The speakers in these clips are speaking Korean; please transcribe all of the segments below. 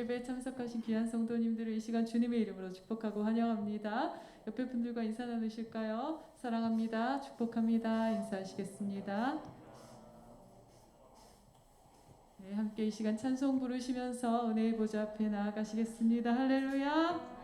예배에 참석하신 귀한 성도님들을 이 시간 주님의 이름으로 축복하고 환영합니다. 옆에 분들과 인사 나누실까요? 사랑합니다. 축복합니다. 인사하시겠습니다. 네, 함께 이 시간 찬송 부르시면서 은혜의 보좌 앞에 나아가시겠습니다. 할렐루야.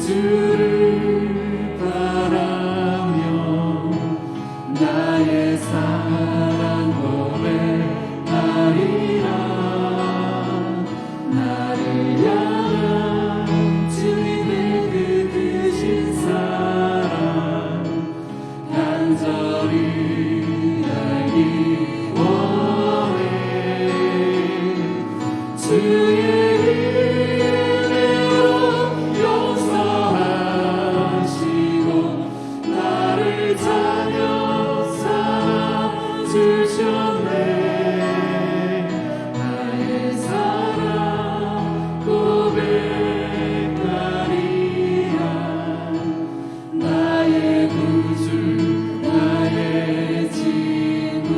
to 주의 은혜로 용서하시고 나를 자녀 삼아 주셨네. 나의 사랑 고백하리라. 나의 구주 나의 친구.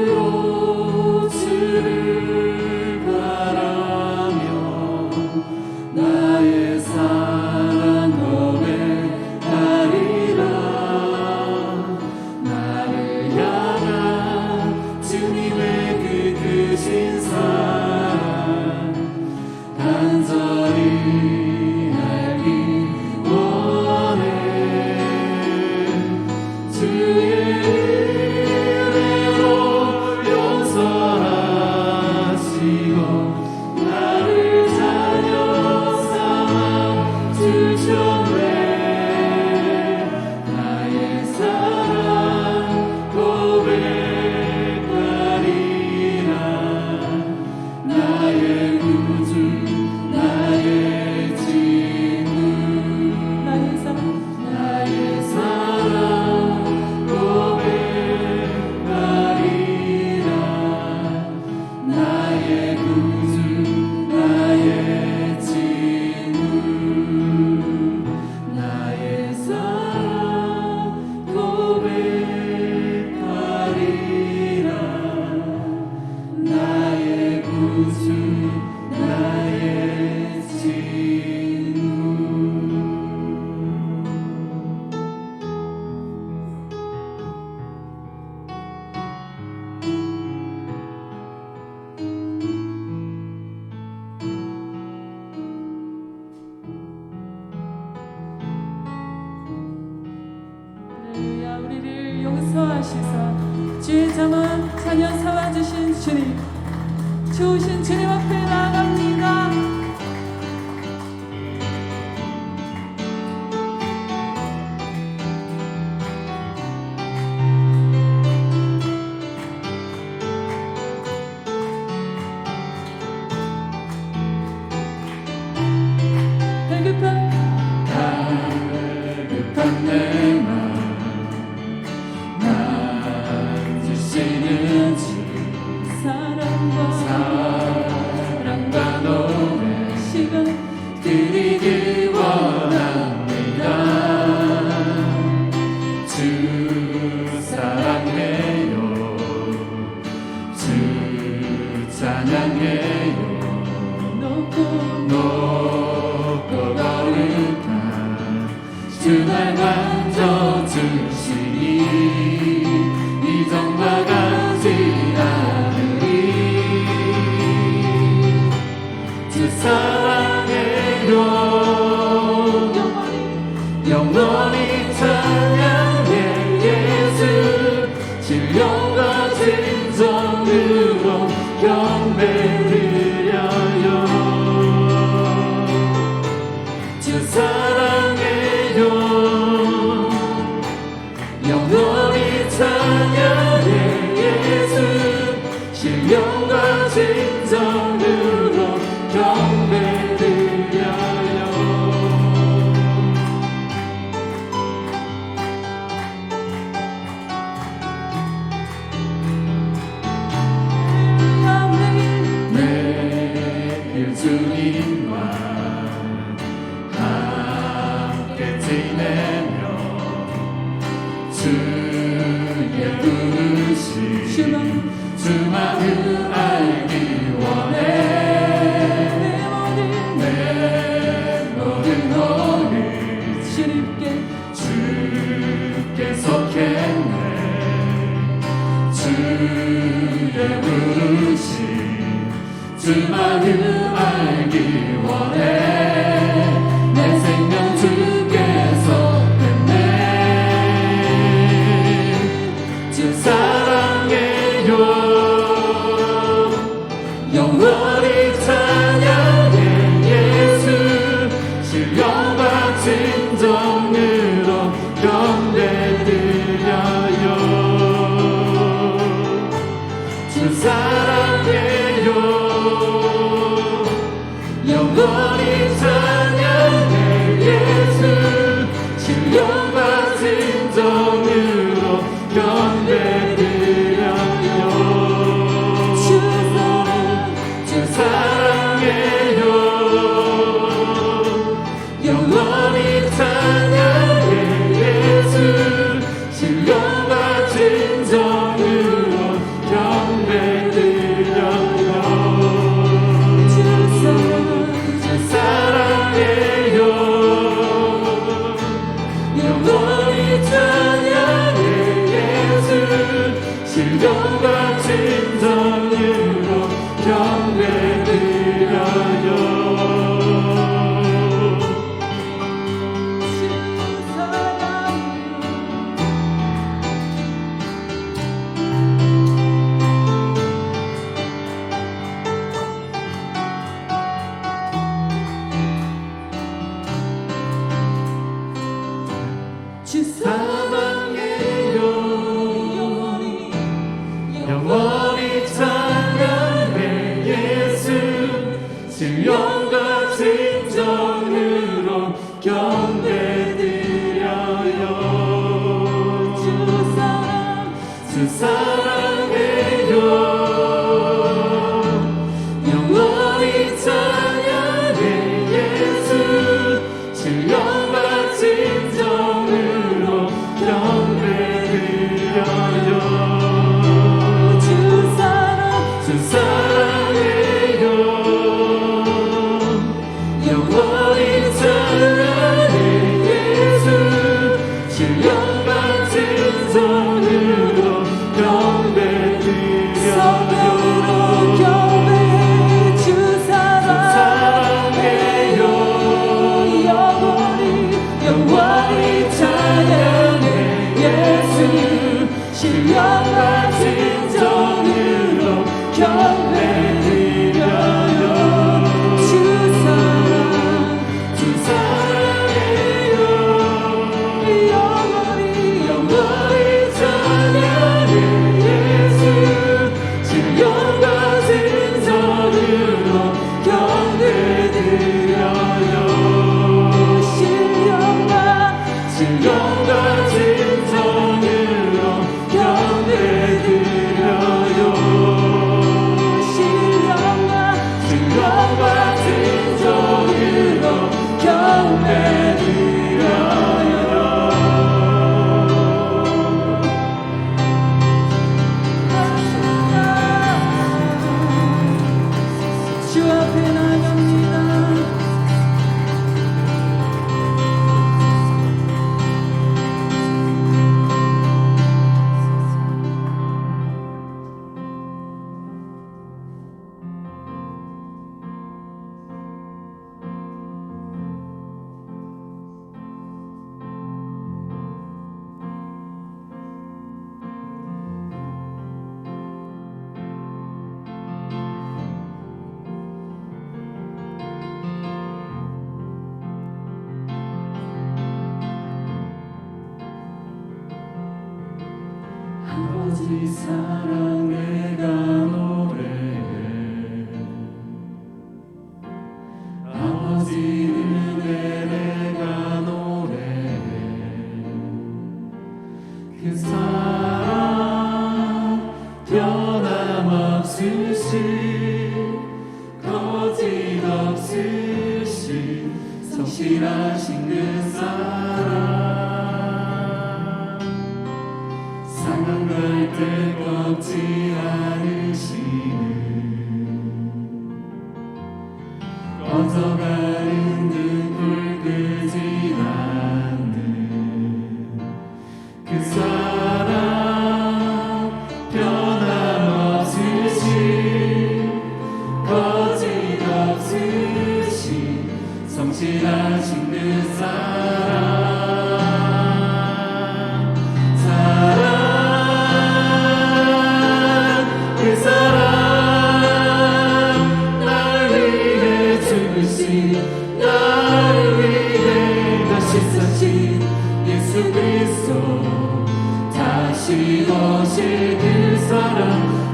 마음으로 주를 바라며 나의 사랑 고백하리라. 나를 향한 주님의 그 크신 사랑 간절히 알기 원해. 주의 우리를 용서하시사 주의 잠언 자녀 삼아주신 주님, 좋으신 주님 앞에 나아갑니다. 갈급한 내 맘 만지시는 주 사랑과 노래 시간 드리길 원합니다. 주 사랑해요. 주 찬양해요. 높고 거룩한 주 날 만져주시니 이전과 같지 않으리. 주 사랑해요. 영원히 찬양해 예수. 신령과 진정으로 경배드려요. 주 사랑해요. 영원히 찬양해 예수. 신령과 진정으로 경배드려요. 주님과 함께 지내며 주의 부르심 주 마음 알기 원해. 내 모든 허리 주께 속했네. 주의 부르심 주 마음 알기 원해. 내 생명 주께서 뺐네. 주 사랑해요. 영원히 찬양해. 예수 신령과 진정으로 경배드려요. 주 사랑해요. 영원히 찬양해. 예수 신령과 진정으로 경배드려요. 주 사랑해요. 영원히 찬양해. 예수 신령과 진정으로 경배드려요. 주 사랑해요. 영원히 찬양해. 예수 신령과 진정으로 경배드려요. 주 사랑해요. 영원히 찬양해. 예수 신령과 진정으로 경배드려요. 주 사랑해요. 영원히 찬양해. 예수 신령과 진정으로 경배드려요. 주 사랑해요. 영원히 찬양해. 예수 신령과 진정으로 경배드려요. 주 사랑해요. 영원히 찬양해. 예수 신령과 진정으로 경배드려요. 주 사랑해요. 영원히 찬양해. 예수 신령과 진정으로 경배드려요. 신령과 진정으로 경배드려요. 신령과 진정으로 경배드려요. 주 앞에 나갑니다. 아버지 사랑 내가 노래해. 아버지 은혜 내가 노래해. 그 사랑 변함없으시 거짓없이 없으신 성실하신 그 사랑 상한 갈대 꺾지 않으시는 꺼져가는 등불 끄지 않는 그 사랑 변함없으신 거짓없으신 성실하신 그 사랑 그 사랑 날 위해 죽으신 날 위해 다시 사신 예수 그리스도 다시 오실 그 사랑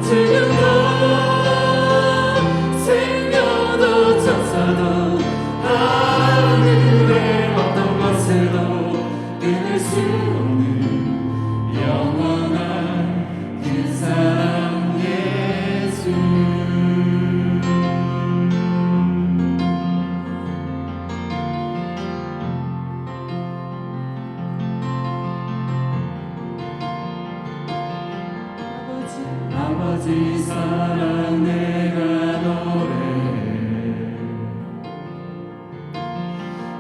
지금도 생명도 천사도 하늘의 어떤 것에도 끊을 수 없는 영원한 그 사랑 예수 아버지 사랑 내가 노래해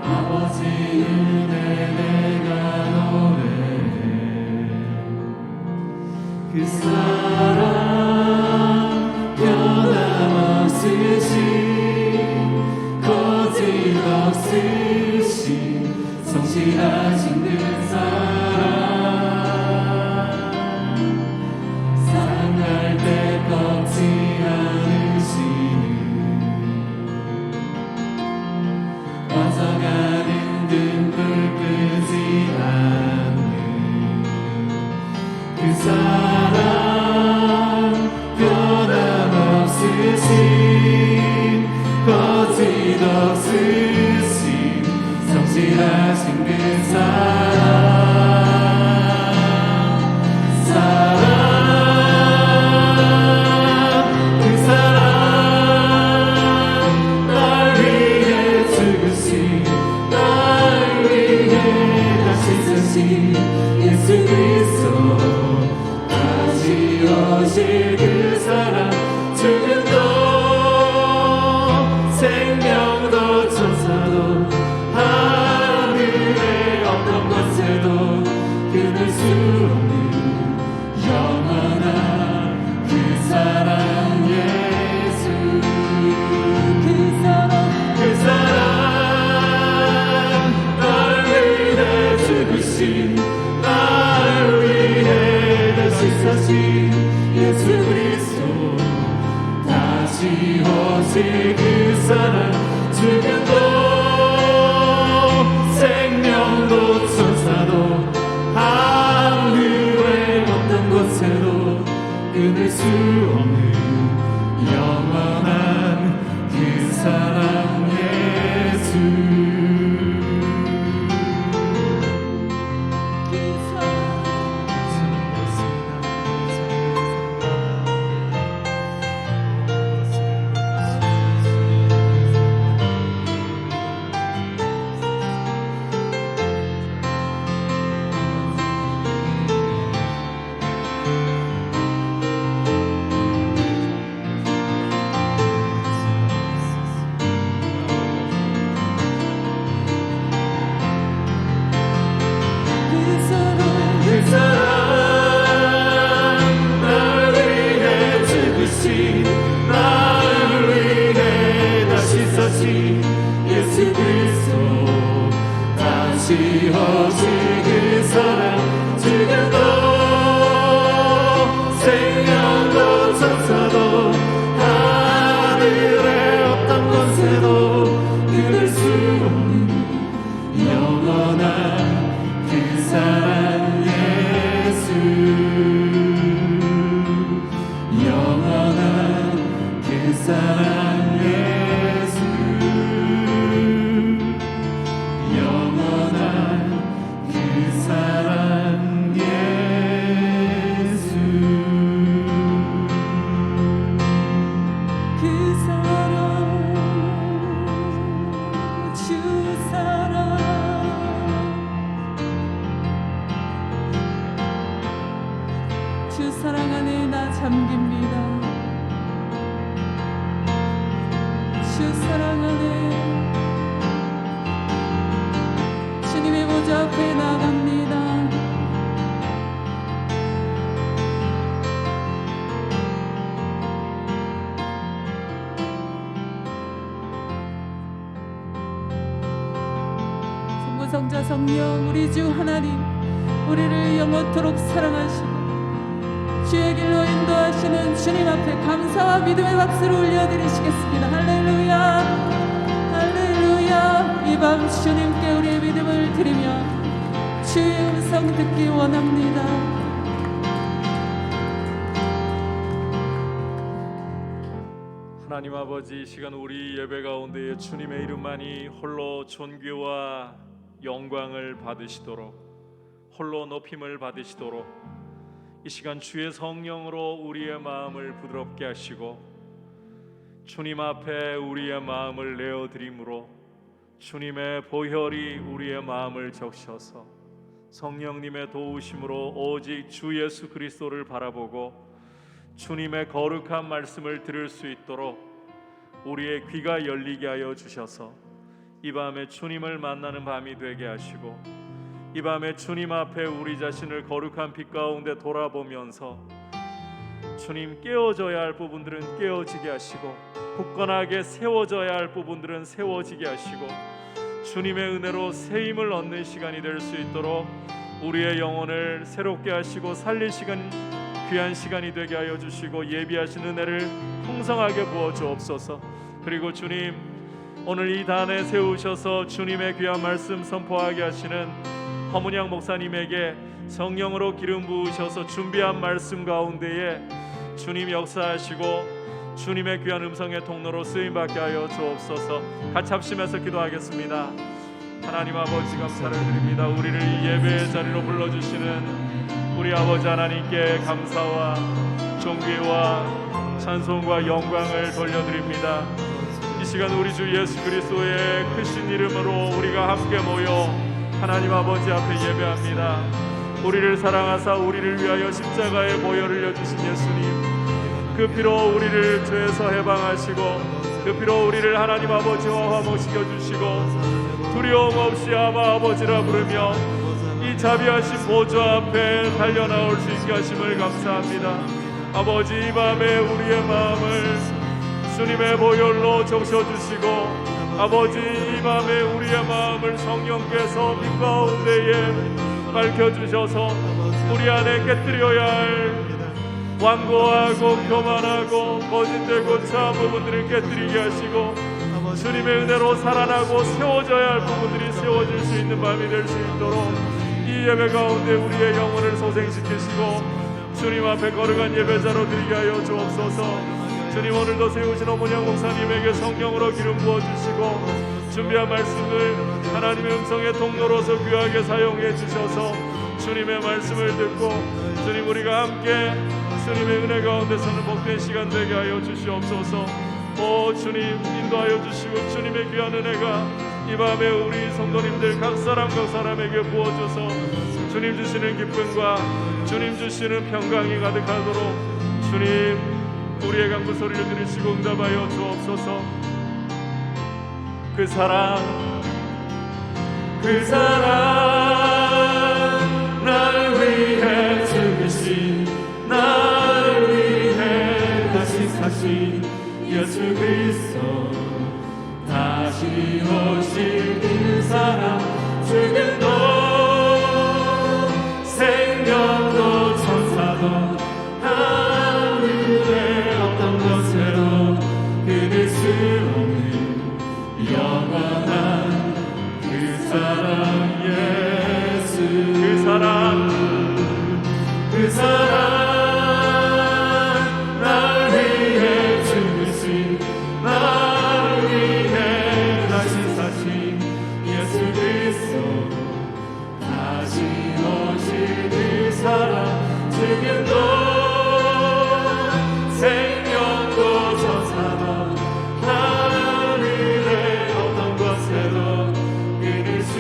아버지 은혜 내가 노래해 그 사랑 변함없으신 거짓없으신 성실하신 그 사랑 때 꺾지 않으시는 꺼져가는 등불 끄지 않는 그 사랑 변함없으신 거짓없으신 성실하신 그 사랑 예수 그리스도 다시 오실 그 사랑 죽음도 생명도 천사도 하늘의 어떤 것에도 끊을 수 없는 영원한 그 사랑 예수 그 사랑 날 위해 죽으신 날 위해 다시 사신 예수 그리스도 다시 오실 그 사랑 죽음도 생명도 천사도 하늘의 어떤 곳에도 끊을 수 없는 영원한 그 사랑 예수 예수 그리스도 다시 오실 그 사랑 지금도 생명도 천사도 하늘의 어떤 곳에도 끊을 수 없는 영원한 그 사랑 예수 영원한 그 사랑 예수 영원한 그 사랑 성자 성령 우리 주 하나님, 우리를 영원토록 사랑하시고 주의 길로 인도하시는 주님 앞에 감사와 믿음의 박수를 올려드리시겠습니다. 할렐루야, 할렐루야. 이 밤 주님께 우리의 믿음을 드리며 주의 음성 듣기 원합니다. 하나님 아버지, 이 시간 우리 예배 가운데에 주님의 이름만이 홀로 존귀와 영광을 받으시도록, 홀로 높임을 받으시도록 이 시간 주의 성령으로 우리의 마음을 부드럽게 하시고 주님 앞에 우리의 마음을 내어드림으로 주님의 보혈이 우리의 마음을 적셔서 성령님의 도우심으로 오직 주 예수 그리스도를 바라보고 주님의 거룩한 말씀을 들을 수 있도록 우리의 귀가 열리게 하여 주셔서 이 밤에 주님을 만나는 밤이 되게 하시고 이 밤에 주님 앞에 우리 자신을 거룩한 빛 가운데 돌아보면서 주님 깨어져야 할 부분들은 깨어지게 하시고 굳건하게 세워져야 할 부분들은 세워지게 하시고 주님의 은혜로 새 힘을 얻는 시간이 될 수 있도록 우리의 영혼을 새롭게 하시고 살리시는 귀한 시간이 되게 하여 주시고 예비하신 은혜를 풍성하게 부어 주옵소서. 그리고 주님, 오늘 이 단에 세우셔서 주님의 귀한 말씀 선포하게 하시는 허문양 목사님에게 성령으로 기름 부으셔서 준비한 말씀 가운데에 주님 역사하시고 주님의 귀한 음성의 통로로 쓰임받게 하여 주옵소서. 같이 합심해서 기도하겠습니다. 하나님 아버지 감사를 드립니다. 우리를 이 예배의 자리로 불러주시는 우리 아버지 하나님께 감사와 존귀와 찬송과 영광을 돌려드립니다. 이 시간 우리 주 예수 그리스도의 크신 이름으로 우리가 함께 모여 하나님 아버지 앞에 예배합니다. 우리를 사랑하사 우리를 위하여 십자가의 보혈을 흘려주신 예수님, 그 피로 우리를 죄에서 해방하시고 그 피로 우리를 하나님 아버지와 화목시켜 주시고 두려움 없이 아바 아버지라 부르며 이 자비하신 보좌 앞에 달려나올 수 있게 하심을 감사합니다. 아버지, 이 밤에 우리의 마음을 주님의 보혈로 적셔주시고 아버지, 이 밤에 우리의 마음을 성령께서 빛 가운데에 밝혀주셔서 우리 안에 깨뜨려야 할 완고하고 교만하고 거짓되고 차한 부분들을 깨뜨리게 하시고 주님의 은혜로 살아나고 세워져야 할 부분들이 세워질 수 있는 밤이 될 수 있도록 이 예배 가운데 우리의 영혼을 소생시키시고 주님 앞에 거룩한 예배자로 드리게 하여 주옵소서. 주님, 오늘도 세우신 어머니양 목사님에게 성령으로 기름 부어주시고 준비한 말씀을 하나님의 음성의 통로로서 귀하게 사용해 주셔서 주님의 말씀을 듣고 주님, 우리가 함께 주님의 은혜 가운데 서는 복된 시간 되게 하여 주시옵소서. 오 주님, 인도하여 주시고 주님의 귀한 은혜가 이 밤에 우리 성도님들 각 사람에게 부어줘서 주님 주시는 기쁨과 주님 주시는 평강이 가득하도록 주님, 우리의 간구 소리를 들으시고 응답하여 주옵소서. 그 사랑 나를 위해 죽으신, 나를 위해 다시 사신 예수 그리스도, 다시 오실 그 사랑, 죽음도 생명도 천사도 하늘의 어떤 것에도 끊을 수 없는 영원한 그 사랑 예수, 그 사랑 나를 위해 죽으신, 나를 위해 다시 사신 예수 그리스도, 다시 오실 그 사랑, 죽음도 생명도 천사도 하늘의 어떤 것에도 끊을 수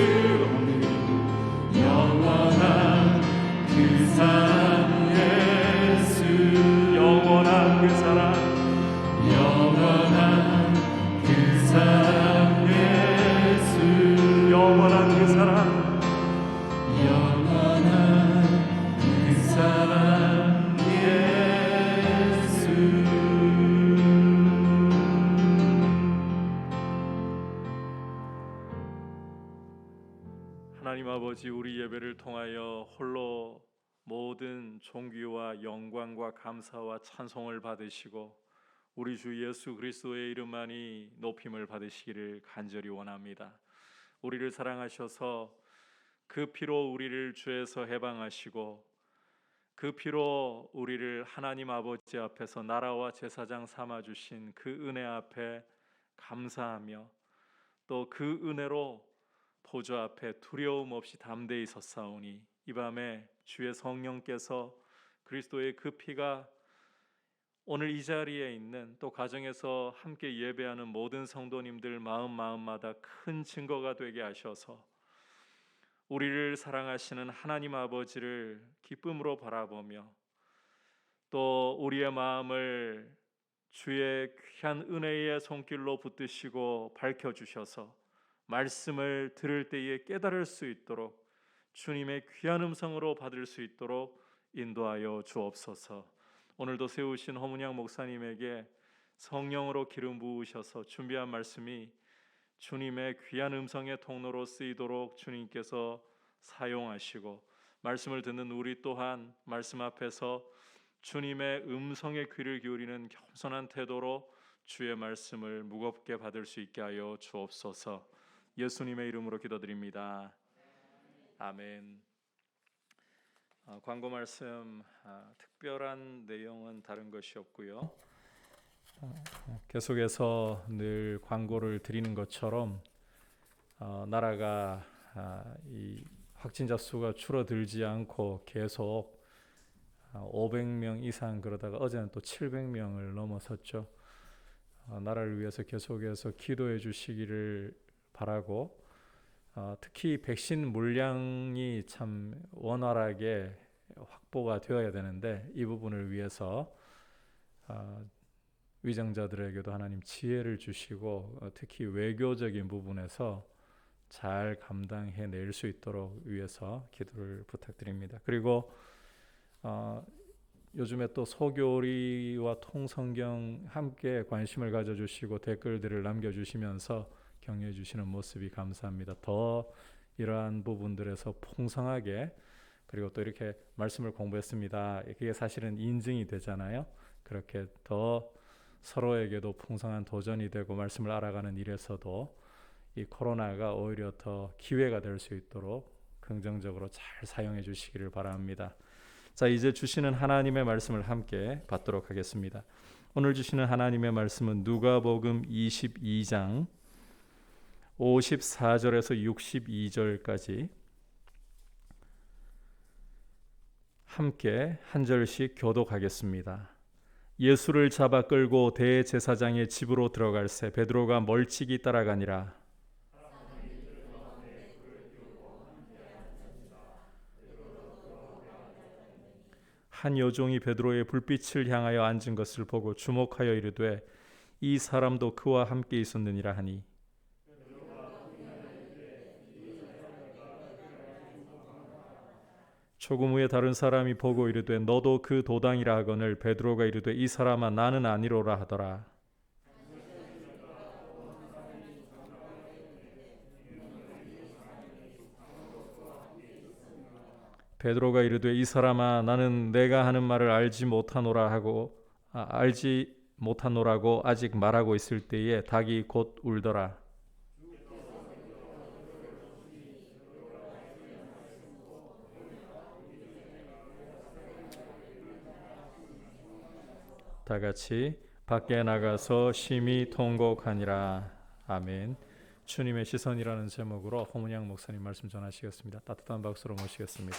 하나님 아버지, 우리 예배를 통하여 홀로 모든 존귀와 영광과 감사와 찬송을 받으시고 우리 주 예수 그리스도의 이름만이 높임을 받으시기를 간절히 원합니다. 우리를 사랑하셔서 그 피로 우리를 죄에서 해방하시고 그 피로 우리를 하나님 아버지 앞에서 나라와 제사장 삼아 주신 그 은혜 앞에 감사하며 또 그 은혜로 보좌 앞에 두려움 없이 담대히 섰사오니 이 밤에 주의 성령께서 그리스도의 그 피가 오늘 이 자리에 있는 또 가정에서 함께 예배하는 모든 성도님들 마음마다 큰 증거가 되게 하셔서 우리를 사랑하시는 하나님 아버지를 기쁨으로 바라보며 또 우리의 마음을 주의 귀한 은혜의 손길로 붙드시고 밝혀주셔서 말씀을 들을 때에 깨달을 수 있도록 주님의 귀한 음성으로 받을 수 있도록 인도하여 주옵소서. 오늘도 세우신 허문양 목사님에게 성령으로 기름 부으셔서 준비한 말씀이 주님의 귀한 음성의 통로로 쓰이도록 주님께서 사용하시고 말씀을 듣는 우리 또한 말씀 앞에서 주님의 음성에 귀를 기울이는 겸손한 태도로 주의 말씀을 무겁게 받을 수 있게 하여 주옵소서. 예수님의 이름으로 기도드립니다. 아멘. 광고 말씀 특별한 내용은 다른 것이 없고요. 계속해서 늘 광고를 드리는 것처럼 나라가 이 확진자 수가 줄어들지 않고 계속 500명 이상 그러다가 어제는 또 700명을 넘어섰죠. 나라를 위해서 계속해서 기도해 주시기를 바라고 특히 백신 물량이 참 원활하게 확보가 되어야 되는데 이 부분을 위해서 위정자들에게도 하나님 지혜를 주시고 특히 외교적인 부분에서 잘 감당해낼 수 있도록 위해서 기도를 부탁드립니다. 그리고 요즘에 또 소교리와 통성경 함께 관심을 가져주시고 댓글들을 남겨주시면서 격려해 주시는 모습이 감사합니다. 더 이러한 부분들에서 풍성하게 그리고 또 이렇게 말씀을 공부했습니다. 그게 사실은 인증이 되잖아요. 그렇게 더 서로에게도 풍성한 도전이 되고 말씀을 알아가는 일에서도 이 코로나가 오히려 더 기회가 될 수 있도록 긍정적으로 잘 사용해 주시기를 바랍니다. 자, 이제 주시는 하나님의 말씀을 함께 받도록 하겠습니다. 오늘 주시는 하나님의 말씀은 누가복음 22장 54절에서 62절까지 함께 한 절씩 교독하겠습니다. 예수를 잡아 끌고 대제사장의 집으로 들어갈새 베드로가 멀찍이 따라가니라. 한 여종이 베드로의 불빛을 향하여 앉은 것을 보고 주목하여 이르되 이 사람도 그와 함께 있었느니라 하니 조금 후에 다른 사람이 보고 이르되 너도 그 도당이라 하거늘 베드로가 이르되 이 사람아 나는 아니로라 하더라. 베드로가 이르되 이 사람아 나는 내가 하는 말을 알지 못하노라고 아직 말하고 있을 때에 닭이 곧 울더라. 다 같이 밖에 나가서 심히 통곡하니라. 아멘. 주님의 시선이라는 제목으로 허문양 목사님 말씀 전하시겠습니다. 따뜻한 박수로 모시겠습니다.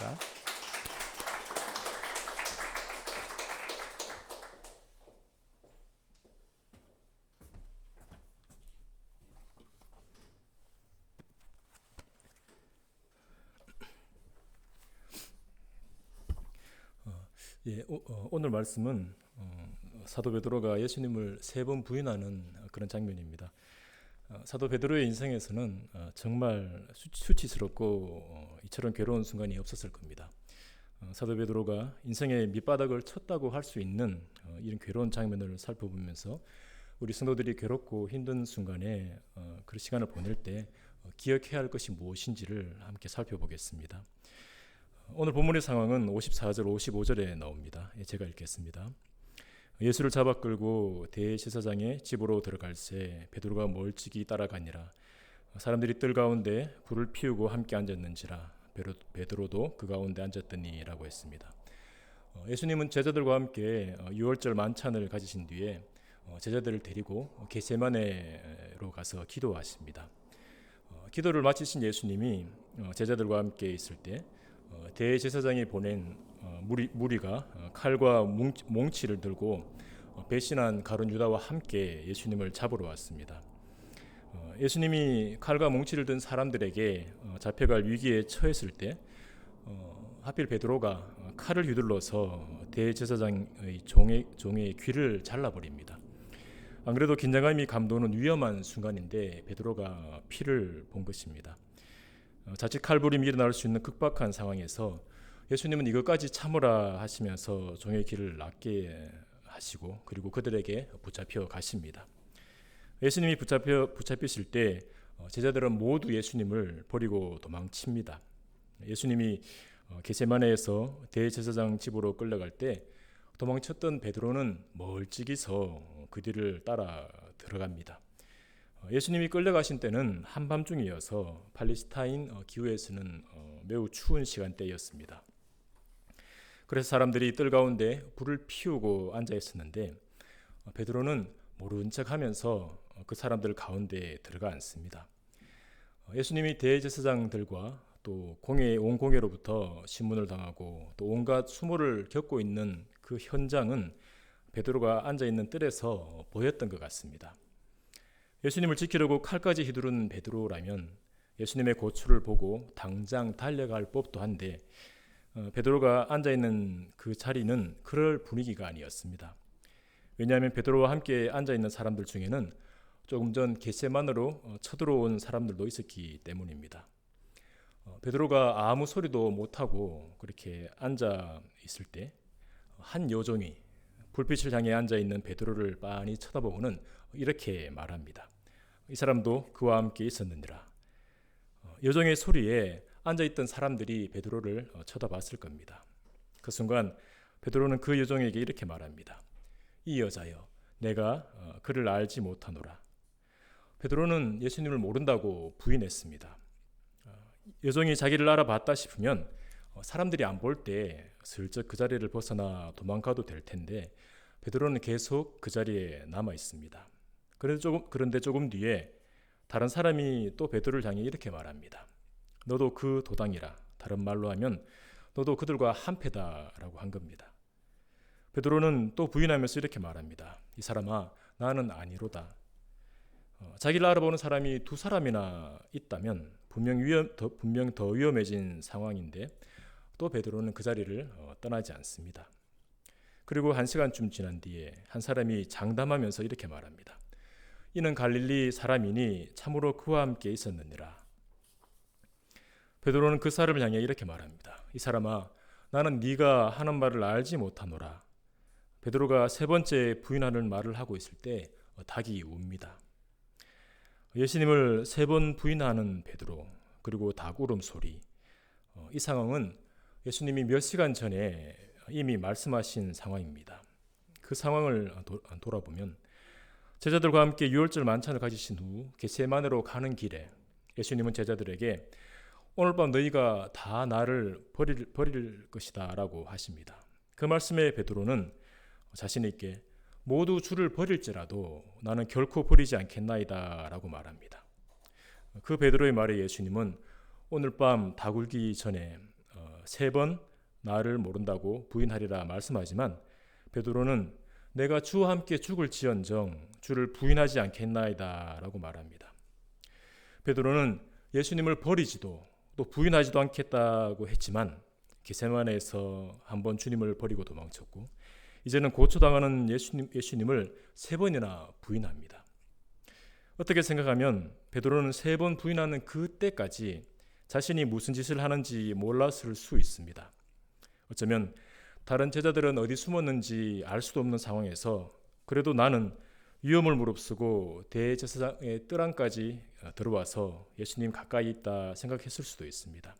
오늘 말씀은 사도 베드로가 예수님을 3번 부인하는 그런 장면입니다. 사도 베드로의 인생에서는 정말 수치스럽고 이처럼 괴로운 순간이 없었을 겁니다. 사도 베드로가 인생의 밑바닥을 쳤다고 할 수 있는 이런 괴로운 장면을 살펴보면서 우리 성도들이 괴롭고 힘든 순간에 그 시간을 보낼 때 기억해야 할 것이 무엇인지를 함께 살펴보겠습니다. 오늘 본문의 상황은 54절, 55절에 나옵니다. 제가 읽겠습니다. 예수를 잡아 끌고 대제사장의 집으로 들어갈새 베드로가 멀찍이 따라가니라. 사람들이 뜰 가운데 불을 피우고 함께 앉았는지라. 베드로도 그 가운데 앉았더니라고 했습니다. 예수님은 제자들과 함께 유월절 만찬을 가지신 뒤에 제자들을 데리고 겟세마네로 가서 기도하십니다. 기도를 마치신 예수님이 제자들과 함께 있을 때 대제사장이 보낸 무리가 칼과 몽치를 들고 배신한 가룟 유다와 함께 예수님을 잡으러 왔습니다. 예수님이 칼과 몽치를 든 사람들에게 잡혀갈 위기에 처했을 때 하필 베드로가 칼을 휘둘러서 대제사장의 종의 귀를 잘라버립니다. 안 그래도 긴장감이 감도는 위험한 순간인데 베드로가 피를 본 것입니다. 자칫 칼부림이 일어날 수 있는 급박한 상황에서 예수님은 이것까지 참으라 하시면서 종의 귀를 낫게 하시고 그리고 그들에게 붙잡혀 가십니다. 예수님이 붙잡히실 때 제자들은 모두 예수님을 버리고 도망칩니다. 예수님이 겟세마네에서 대제사장 집으로 끌려갈 때 도망쳤던 베드로는 멀찍이서 그 뒤를 따라 들어갑니다. 예수님이 끌려가신 때는 한밤중이어서 팔레스타인 기후에서는 매우 추운 시간대였습니다. 그래서 사람들이 뜰 가운데 불을 피우고 앉아 있었는데 베드로는 모른 척하면서 그 사람들 가운데 들어가 앉습니다. 예수님이 대제사장들과 또 온 공회로부터 신문을 당하고 또 온갖 수모를 겪고 있는 그 현장은 베드로가 앉아 있는 뜰에서 보였던 것 같습니다. 예수님을 지키려고 칼까지 휘두른 베드로라면 예수님의 고초를 보고 당장 달려갈 법도 한데 베드로가 앉아 있는 그 자리는 그럴 분위기가 아니었습니다. 왜냐하면 베드로와 함께 앉아 있는 사람들 중에는 조금 전 겟세마네로 쳐들어온 사람들도 있었기 때문입니다. 베드로가 아무 소리도 못하고 그렇게 앉아 있을 때 한 여종이 불빛을 향해 앉아 있는 베드로를 빤히 쳐다보고는 이렇게 말합니다. 이 사람도 그와 함께 있었느니라. 여종의 소리에 앉아 있던 사람들이 베드로를 쳐다봤을 겁니다. 그 순간 베드로는 그 여종에게 이렇게 말합니다. 이 여자여, 내가 그를 알지 못하노라. 베드로는 예수님을 모른다고 부인했습니다. 여종이 자기를 알아봤다 싶으면 사람들이 안 볼 때 슬쩍 그 자리를 벗어나 도망가도 될 텐데 베드로는 계속 그 자리에 남아 있습니다. 그런데 조금 뒤에 다른 사람이 또 베드로를 향해 이렇게 말합니다. 너도 그 도당이라. 다른 말로 하면 너도 그들과 한패다라고 한 겁니다. 베드로는 또 부인하면서 이렇게 말합니다. 이 사람아, 나는 아니로다. 자기를 알아보는 사람이 두 사람이나 있다면 분명 더 위험해진 상황인데 또 베드로는 그 자리를 떠나지 않습니다. 그리고 1시간쯤 지난 뒤에 한 사람이 장담하면서 이렇게 말합니다. 이는 갈릴리 사람이니 참으로 그와 함께 있었느니라. 베드로는 그 사람을 향해 이렇게 말합니다. 이 사람아, 나는 네가 하는 말을 알지 못하노라. 베드로가 세 번째 부인하는 말을 하고 있을 때 닭이 웁니다. 예수님을 세 번 부인하는 베드로, 그리고 닭 울음소리. 이 상황은 예수님이 몇 시간 전에 이미 말씀하신 상황입니다. 그 상황을 돌아보면 제자들과 함께 유월절 만찬을 가지신 후 겟세마네로 가는 길에 예수님은 제자들에게 오늘 밤 너희가 다 나를 버릴 것이다 라고 하십니다. 그 말씀에 베드로는 자신 있게 모두 주를 버릴지라도 나는 결코 버리지 않겠나이다 라고 말합니다. 그 베드로의 말에 예수님은 오늘 밤 닭 울기 전에 3번 나를 모른다고 부인하리라 말씀하지만 베드로는 내가 주와 함께 죽을지언정 주를 부인하지 않겠나이다 라고 말합니다. 베드로는 예수님을 버리지도 또 부인하지도 않겠다고 했지만 겟세마네에서 한번 주님을 버리고 도망쳤고 이제는 고초당하는 예수님을 3번이나 부인합니다. 어떻게 생각하면 베드로는 3번 부인하는 그때까지 자신이 무슨 짓을 하는지 몰랐을 수 있습니다. 어쩌면 다른 제자들은 어디 숨었는지 알 수도 없는 상황에서 그래도 나는 위험을 무릅쓰고 대제사장의 뜰 안까지 들어와서 예수님 가까이 있다 생각했을 수도 있습니다.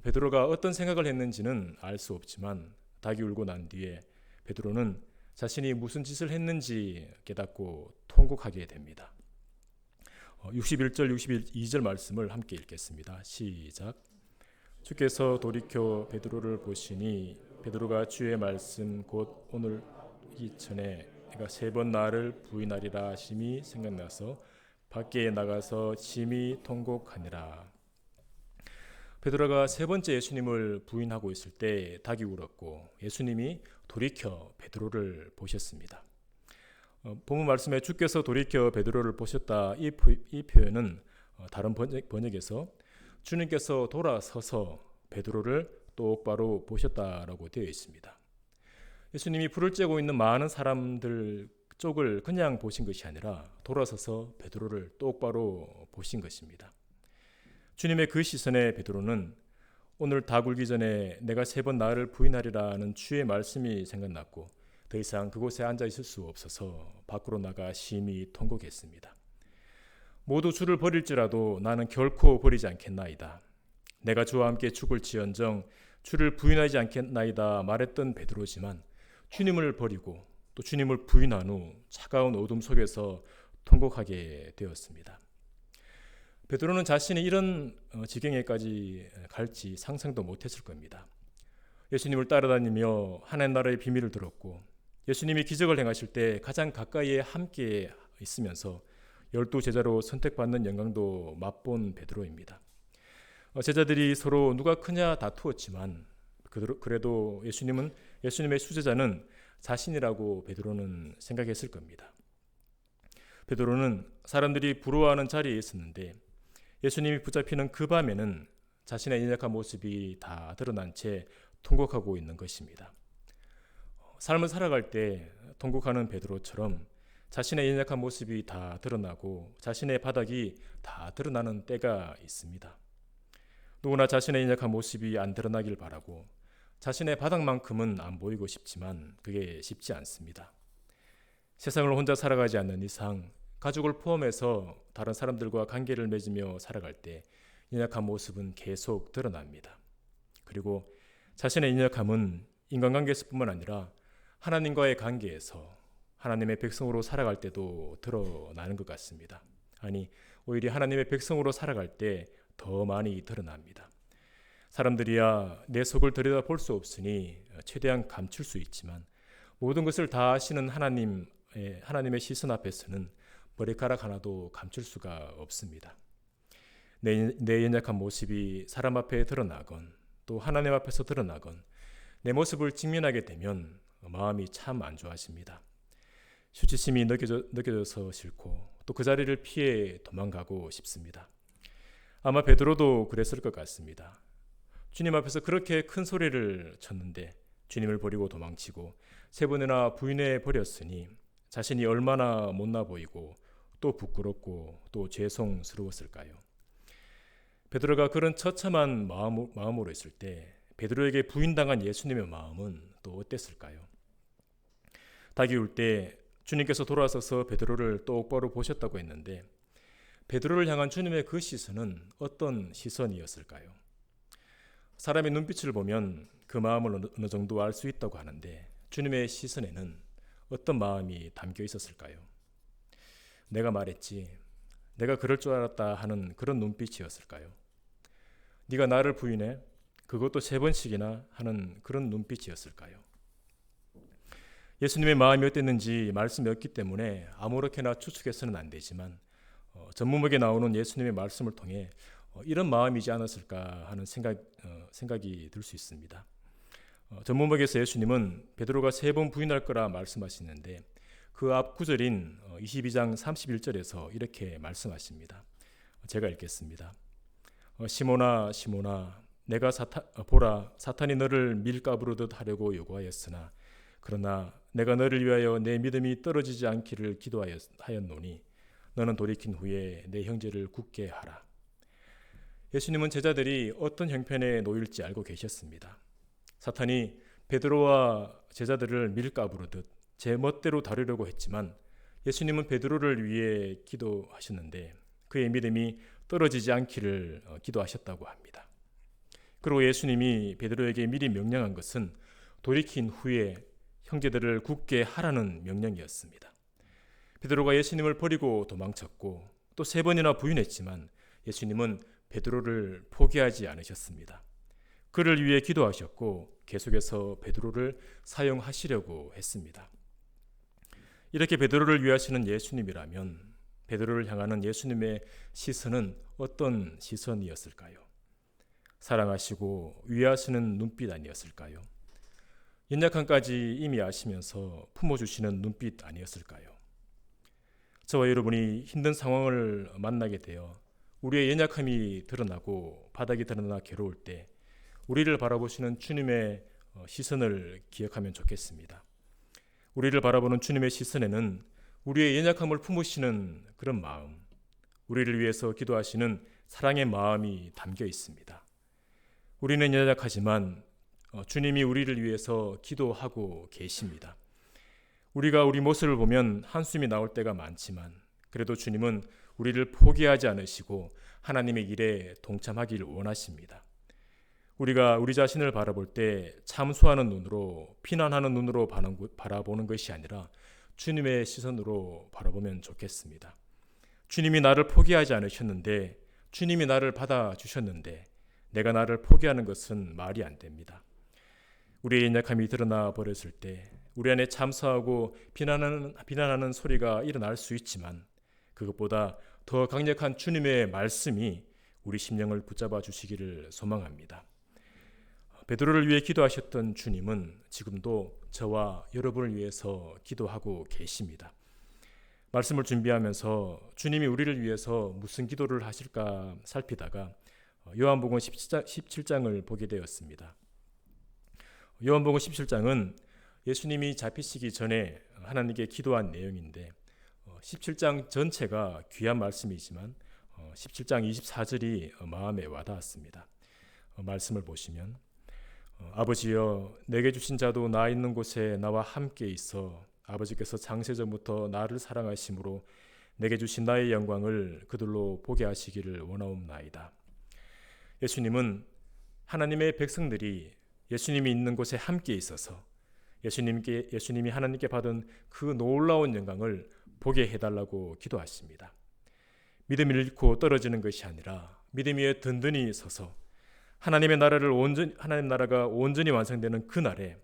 베드로가 어떤 생각을 했는지는 알 수 없지만 닭이 울고 난 뒤에 베드로는 자신이 무슨 짓을 했는지 깨닫고 통곡하게 됩니다. 61절 62절 말씀을 함께 읽겠습니다. 시작. 주께서 돌이켜 베드로를 보시니 베드로가 주의 말씀 곧 오늘 이전에 내가 3번 나를 부인하리라 하심이 생각나서 밖에 나가서 심히 통곡하니라. 베드로가 3번째 예수님을 부인하고 있을 때 닭이 울었고 예수님이 돌이켜 베드로를 보셨습니다. 본문 말씀에 주께서 돌이켜 베드로를 보셨다 이 표현은 다른 번역에서 주님께서 돌아서서 베드로를 똑바로 보셨다라고 되어 있습니다. 예수님이 불을 쬐고 있는 많은 사람들 쪽을 그냥 보신 것이 아니라 돌아서서 베드로를 똑바로 보신 것입니다. 주님의 그 시선에 베드로는 오늘 닭 울기 전에 내가 3번 나를 부인하리라는 주의 말씀이 생각났고 더 이상 그곳에 앉아 있을 수 없어서 밖으로 나가 심히 통곡했습니다. 모두 주를 버릴지라도 나는 결코 버리지 않겠나이다. 내가 주와 함께 죽을지언정 주를 부인하지 않겠나이다 말했던 베드로지만 주님을 버리고 또 주님을 부인한 후 차가운 어둠 속에서 통곡하게 되었습니다. 베드로는 자신이 이런 지경에까지 갈지 상상도 못했을 겁니다. 예수님을 따라다니며 하나님 나라의 비밀을 들었고 예수님이 기적을 행하실 때 가장 가까이에 함께 있으면서 12제자로 선택받는 영광도 맛본 베드로입니다. 제자들이 서로 누가 크냐 다투었지만 그래도 예수님의 수제자는 자신이라고 베드로는 생각했을 겁니다. 베드로는 사람들이 부러워하는 자리에 있었는데 예수님이 붙잡히는 그 밤에는 자신의 연약한 모습이 다 드러난 채 통곡하고 있는 것입니다. 삶을 살아갈 때 통곡하는 베드로처럼 자신의 연약한 모습이 다 드러나고 자신의 바닥이 다 드러나는 때가 있습니다. 누구나 자신의 연약한 모습이 안 드러나길 바라고 자신의 바닥만큼은 안 보이고 싶지만 그게 쉽지 않습니다. 세상을 혼자 살아가지 않는 이상 가족을 포함해서 다른 사람들과 관계를 맺으며 살아갈 때 연약한 모습은 계속 드러납니다. 그리고 자신의 연약함은 인간관계에서뿐만 아니라 하나님과의 관계에서 하나님의 백성으로 살아갈 때도 드러나는 것 같습니다. 아니, 오히려 하나님의 백성으로 살아갈 때 더 많이 드러납니다. 사람들이야 내 속을 들여다볼 수 없으니 최대한 감출 수 있지만 모든 것을 다 아시는 하나님의 시선 앞에서는 머리카락 하나도 감출 수가 없습니다. 내 연약한 모습이 사람 앞에 드러나건 또 하나님 앞에서 드러나건 내 모습을 직면하게 되면 마음이 참 안 좋아집니다. 수치심이 느껴져서 싫고 또 그 자리를 피해 도망가고 싶습니다. 아마 베드로도 그랬을 것 같습니다. 주님 앞에서 그렇게 큰 소리를 쳤는데 주님을 버리고 도망치고 3번이나 부인해 버렸으니 자신이 얼마나 못나 보이고 또 부끄럽고 또 죄송스러웠을까요? 베드로가 그런 처참한 마음으로 있을 때 베드로에게 부인당한 예수님의 마음은 또 어땠을까요? 닭이 울 때 주님께서 돌아서서 베드로를 똑바로 보셨다고 했는데 베드로를 향한 주님의 그 시선은 어떤 시선이었을까요? 사람의 눈빛을 보면 그 마음을 어느 정도 알 수 있다고 하는데 주님의 시선에는 어떤 마음이 담겨 있었을까요? 내가 말했지, 내가 그럴 줄 알았다 하는 그런 눈빛이었을까요? 네가 나를 부인해? 그것도 3번씩이나 하는 그런 눈빛이었을까요? 예수님의 마음이 어땠는지 말씀이 없기 때문에 아무렇게나 추측해서는 안 되지만 전문목에 나오는 예수님의 말씀을 통해 이런 마음이지 않았을까 하는 생각이 들 수 있습니다. 전문목에서 예수님은 베드로가 3번 부인할 거라 말씀하시는데 그 앞 구절인 22장 31절에서 이렇게 말씀하십니다. 제가 읽겠습니다. 시몬아 시몬아 내가 보라 사탄이 너를 밀가부르듯 하려고 요구하였으나 그러나 내가 너를 위하여 내 믿음이 떨어지지 않기를 기도하였노니 너는 돌이킨 후에 내 형제를 굳게 하라. 예수님은 제자들이 어떤 형편에 놓일지 알고 계셨습니다. 사탄이 베드로와 제자들을 밀가부르듯 제 멋대로 다루려고 했지만 예수님은 베드로를 위해 기도하셨는데 그의 믿음이 떨어지지 않기를 기도하셨다고 합니다. 그리고 예수님이 베드로에게 미리 명령한 것은 돌이킨 후에 형제들을 굳게 하라는 명령이었습니다. 베드로가 예수님을 버리고 도망쳤고 또 3번이나 부인했지만 예수님은 베드로를 포기하지 않으셨습니다. 그를 위해 기도하셨고 계속해서 베드로를 사용하시려고 했습니다. 이렇게 베드로를 위하시는 예수님이라면 베드로를 향하는 예수님의 시선은 어떤 시선이었을까요? 사랑하시고 위하시는 눈빛 아니었을까요? 연약함까지 이미 아시면서 품어주시는 눈빛 아니었을까요? 저와 여러분이 힘든 상황을 만나게 되어 우리의 연약함이 드러나고 바닥이 드러나 괴로울 때 우리를 바라보시는 주님의 시선을 기억하면 좋겠습니다. 우리를 바라보는 주님의 시선에는 우리의 연약함을 품으시는 그런 마음, 우리를 위해서 기도하시는 사랑의 마음이 담겨 있습니다. 우리는 연약하지만 주님이 우리를 위해서 기도하고 계십니다. 우리가 우리 모습을 보면 한숨이 나올 때가 많지만 그래도 주님은 우리를 포기하지 않으시고 하나님의 일에 동참하기를 원하십니다. 우리가 우리 자신을 바라볼 때 참소하는 눈으로, 비난하는 눈으로 바라보는 것이 아니라 주님의 시선으로 바라보면 좋겠습니다. 주님이 나를 포기하지 않으셨는데, 주님이 나를 받아주셨는데 내가 나를 포기하는 것은 말이 안 됩니다. 우리의 연약함이 드러나 버렸을 때 우리 안에 참소하고 비난하는 소리가 일어날 수 있지만 그것보다 더 강력한 주님의 말씀이 우리 심령을 붙잡아 주시기를 소망합니다. 베드로를 위해 기도하셨던 주님은 지금도 저와 여러분을 위해서 기도하고 계십니다. 말씀을 준비하면서 주님이 우리를 위해서 무슨 기도를 하실까 살피다가 요한복음 17장을 보게 되었습니다. 요한복음 17장은 예수님이 잡히시기 전에 하나님께 기도한 내용인데 17장 전체가 귀한 말씀이지만 17장 24절이 마음에 와닿았습니다. 말씀을 보시면 아버지여 내게 주신 자도 나 있는 곳에 나와 함께 있어 아버지께서 창세전부터 나를 사랑하심으로 내게 주신 나의 영광을 그들로 보게 하시기를 원하옵나이다. 예수님은 하나님의 백성들이 예수님이 있는 곳에 함께 있어서 예수님이 하나님께 받은 그 놀라운 영광을 보게 해달라고 기도하십니다. 믿음을 잃고 떨어지는 것이 아니라 믿음 위에 든든히 서서 하나님 나라가 온전히 완성되는 그날에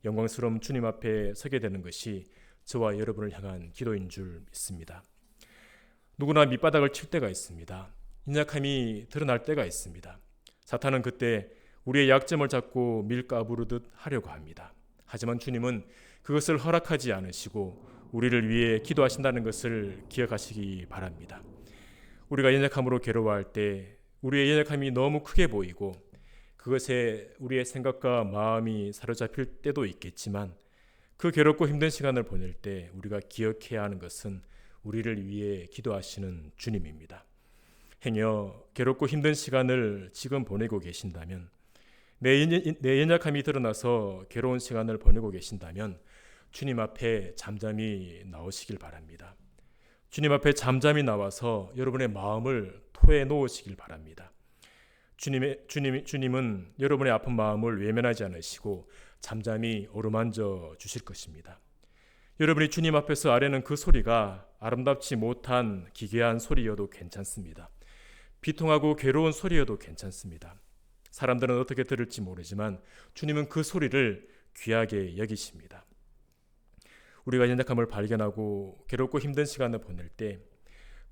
영광스러운 주님 앞에 서게 되는 것이 저와 여러분을 향한 기도인 줄 믿습니다. 누구나 밑바닥을 칠 때가 있습니다. 연약함이 드러날 때가 있습니다. 사탄은 그때 우리의 약점을 잡고 밀가부르듯 하려고 합니다. 하지만 주님은 그것을 허락하지 않으시고 우리를 위해 기도하신다는 것을 기억하시기 바랍니다. 우리가 연약함으로 괴로워할 때 우리의 연약함이 너무 크게 보이고 그것에 우리의 생각과 마음이 사로잡힐 때도 있겠지만 그 괴롭고 힘든 시간을 보낼 때 우리가 기억해야 하는 것은 우리를 위해 기도하시는 주님입니다. 행여 괴롭고 힘든 시간을 지금 보내고 계신다면 내 연약함이 드러나서 괴로운 시간을 보내고 계신다면 주님 앞에 잠잠히 나오시길 바랍니다. 주님 앞에 잠잠히 나와서 여러분의 마음을 토해 놓으시길 바랍니다. 주님은 여러분의 아픈 마음을 외면하지 않으시고 잠잠히 어루만져 주실 것입니다. 여러분이 주님 앞에서 아뢰는 그 소리가 아름답지 못한 기괴한 소리여도 괜찮습니다. 비통하고 괴로운 소리여도 괜찮습니다. 사람들은 어떻게 들을지 모르지만 주님은 그 소리를 귀하게 여기십니다. 우리가 연약함을 발견하고 괴롭고 힘든 시간을 보낼 때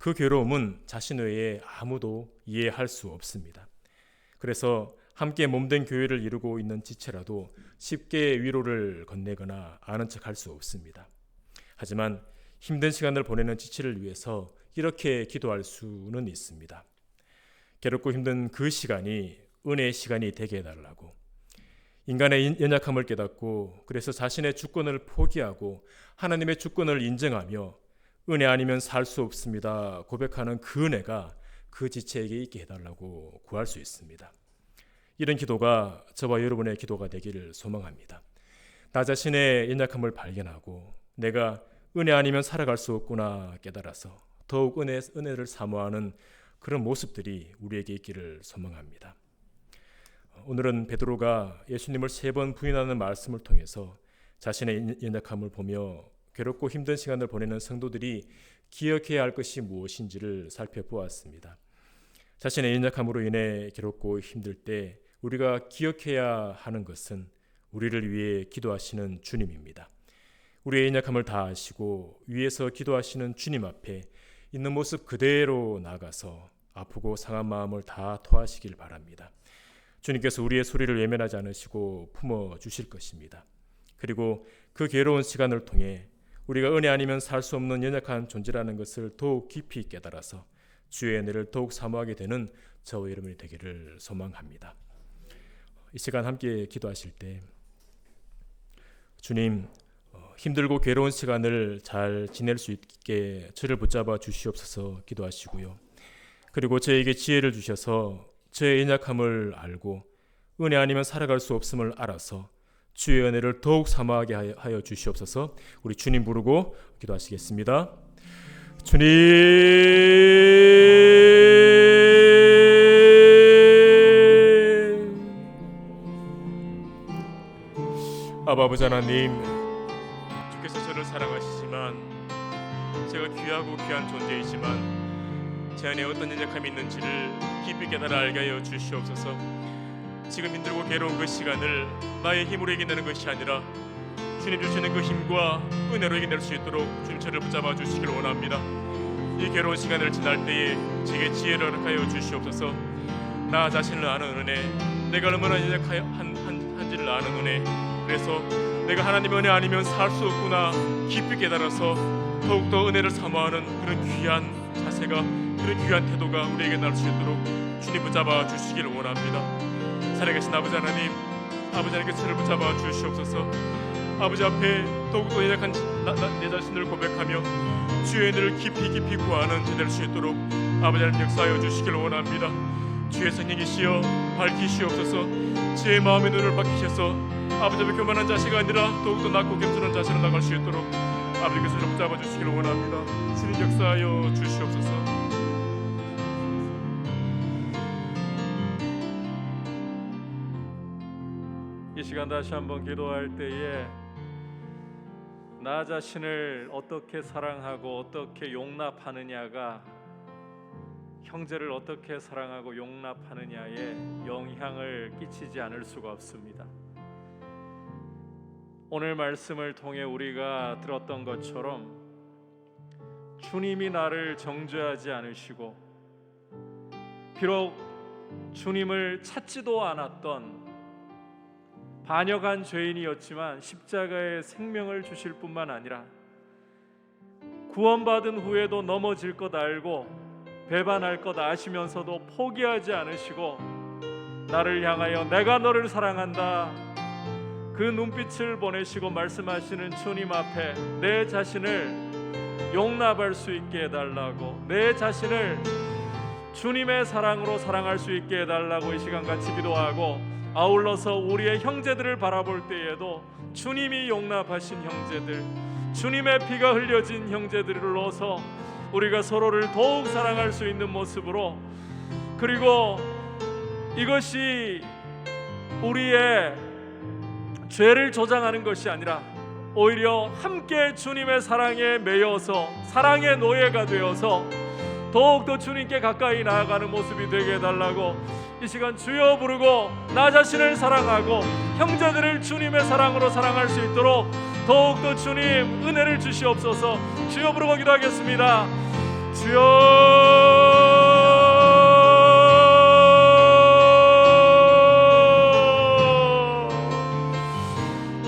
그 괴로움은 자신 외에 아무도 이해할 수 없습니다. 그래서 함께 몸된 교회를 이루고 있는 지체라도 쉽게 위로를 건네거나 아는 척할 수 없습니다. 하지만 힘든 시간을 보내는 지체를 위해서 이렇게 기도할 수는 있습니다. 괴롭고 힘든 그 시간이 은혜의 시간이 되게 해달라고. 인간의 연약함을 깨닫고 그래서 자신의 주권을 포기하고 하나님의 주권을 인정하며 은혜 아니면 살 수 없습니다 고백하는 그 은혜가 그 지체에게 있게 해달라고 구할 수 있습니다. 이런 기도가 저와 여러분의 기도가 되기를 소망합니다. 나 자신의 연약함을 발견하고 내가 은혜 아니면 살아갈 수 없구나 깨달아서 더욱 은혜를 사모하는 그런 모습들이 우리에게 있기를 소망합니다. 오늘은 베드로가 예수님을 3번 부인하는 말씀을 통해서 자신의 연약함을 보며 괴롭고 힘든 시간을 보내는 성도들이 기억해야 할 것이 무엇인지를 살펴보았습니다. 자신의 연약함으로 인해 괴롭고 힘들 때 우리가 기억해야 하는 것은 우리를 위해 기도하시는 주님입니다. 우리의 연약함을 다 아시고 위에서 기도하시는 주님 앞에 있는 모습 그대로 나가서 아프고 상한 마음을 다 토하시길 바랍니다. 주님께서 우리의 소리를 외면하지 않으시고 품어주실 것입니다. 그리고 그 괴로운 시간을 통해 우리가 은혜 아니면 살 수 없는 연약한 존재라는 것을 더욱 깊이 깨달아서 주의 은혜를 더욱 사모하게 되는 저와 여러분이 되기를 소망합니다. 이 시간 함께 기도하실 때 주님, 힘들고 괴로운 시간을 잘 지낼 수 있게 저를 붙잡아 주시옵소서 기도하시고요. 그리고 저에게 지혜를 주셔서 저의 연약함을 알고 은혜 아니면 살아갈 수 없음을 알아서 주의 은혜를 더욱 사모하게 하여 주시옵소서. 우리 주님 부르고 기도하시겠습니다. 주님, 아버지 하나님, 주께서 저를 사랑하시지만 제가 귀하고 귀한 존재이지만 제 안에 어떤 연약함이 있는지를 깊이 깨달아 알게 하여 주시옵소서. 지금 힘들고 괴로운 그 시간을 나의 힘으로 이겨내는 것이 아니라 주님 주시는 그 힘과 은혜로 이겨낼 수 있도록 주님 저를 붙잡아 주시길 원합니다. 이 괴로운 시간을 지날 때에 제게 지혜를 허락하여 주시옵소서. 나 자신을 아는 은혜, 내가 얼마나 연약한지를 아는 은혜, 그래서 내가 하나님의 은혜 아니면 살 수 없구나 깊이 깨달아서 더욱더 은혜를 사모하는 그런 귀한 자세가, 그런 귀한 태도가 우리에게 날 수 있도록 주님 붙잡아 주시기를 원합니다. 살아계신 아버지 하나님, 아버지 하나님께 저를 붙잡아 주시옵소서. 아버지 앞에 더욱더 연약한 내 자신을 고백하며 주의 은혜를 깊이 구하는 저 될 수 있도록 아버지 하나님 역사하여 주시기를 원합니다. 주의 성령이시여 밝히시옵소서. 제 마음의 눈을 밝히셔서 아버지 앞에 교만한 자세가 아니라 더욱더 낮고 겸손한 자세로 나갈 수 있도록 아버지께서 저를 붙잡아 주시기를 원합니다. 주님 역사하여 주시옵소서. 이 시간 다시 한번 기도할 때에 나 자신을 어떻게 사랑하고 어떻게 용납하느냐가 형제를 어떻게 사랑하고 용납하느냐에 영향을 끼치지 않을 수가 없습니다. 오늘 말씀을 통해 우리가 들었던 것처럼 주님이 나를 정죄하지 않으시고 비록 주님을 찾지도 않았던 반역한 죄인이었지만 십자가에 생명을 주실 뿐만 아니라 구원받은 후에도 넘어질 것 알고 배반할 것 아시면서도 포기하지 않으시고 나를 향하여 내가 너를 사랑한다 그 눈빛을 보내시고 말씀하시는 주님 앞에 내 자신을 용납할 수 있게 해달라고, 내 자신을 주님의 사랑으로 사랑할 수 있게 해달라고 이 시간 같이 기도하고, 아울러서 우리의 형제들을 바라볼 때에도 주님이 용납하신 형제들, 주님의 피가 흘려진 형제들로서 우리가 서로를 더욱 사랑할 수 있는 모습으로, 그리고 이것이 우리의 죄를 조장하는 것이 아니라 오히려 함께 주님의 사랑에 매여서 사랑의 노예가 되어서 더욱더 주님께 가까이 나아가는 모습이 되게 해달라고 이 시간 주여 부르고 나 자신을 사랑하고 형제들을 주님의 사랑으로 사랑할 수 있도록 더욱더 주님 은혜를 주시옵소서. 주여 부르고 기도하겠습니다. 주여,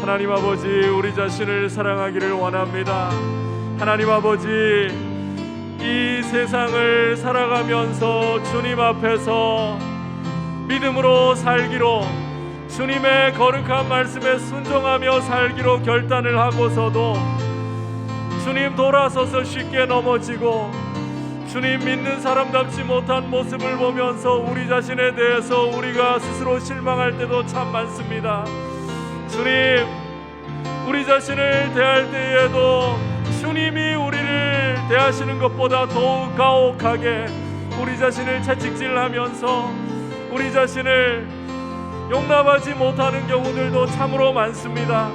하나님 아버지, 우리 자신을 사랑하기를 원합니다. 하나님 아버지, 이 세상을 살아가면서 주님 앞에서 믿음으로 살기로, 주님의 거룩한 말씀에 순종하며 살기로 결단을 하고서도 주님 돌아서서 쉽게 넘어지고 주님 믿는 사람답지 못한 모습을 보면서 우리 자신에 대해서 우리가 스스로 실망할 때도 참 많습니다. 주님, 우리 자신을 대할 때에도 주님이 우리를 대하시는 것보다 더욱 가혹하게 우리 자신을 채찍질하면서 우리 자신을 용납하지 못하는 경우들도 참으로 많습니다.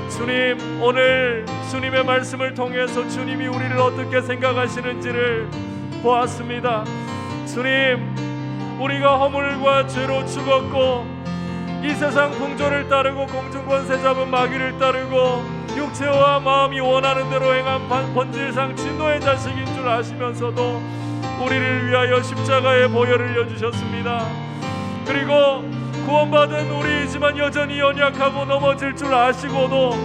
주님, 오늘 주님의 말씀을 통해서 주님이 우리를 어떻게 생각하시는지를 보았습니다. 주님, 우리가 허물과 죄로 죽었고 이 세상 풍조를 따르고 공중권세 잡은 마귀를 따르고 육체와 마음이 원하는 대로 행한 본질상 진노의 자식인 줄 아시면서도 우리를 위하여 십자가의 보혈을 흘려주셨습니다. 그리고 구원받은 우리이지만 여전히 연약하고 넘어질 줄 아시고도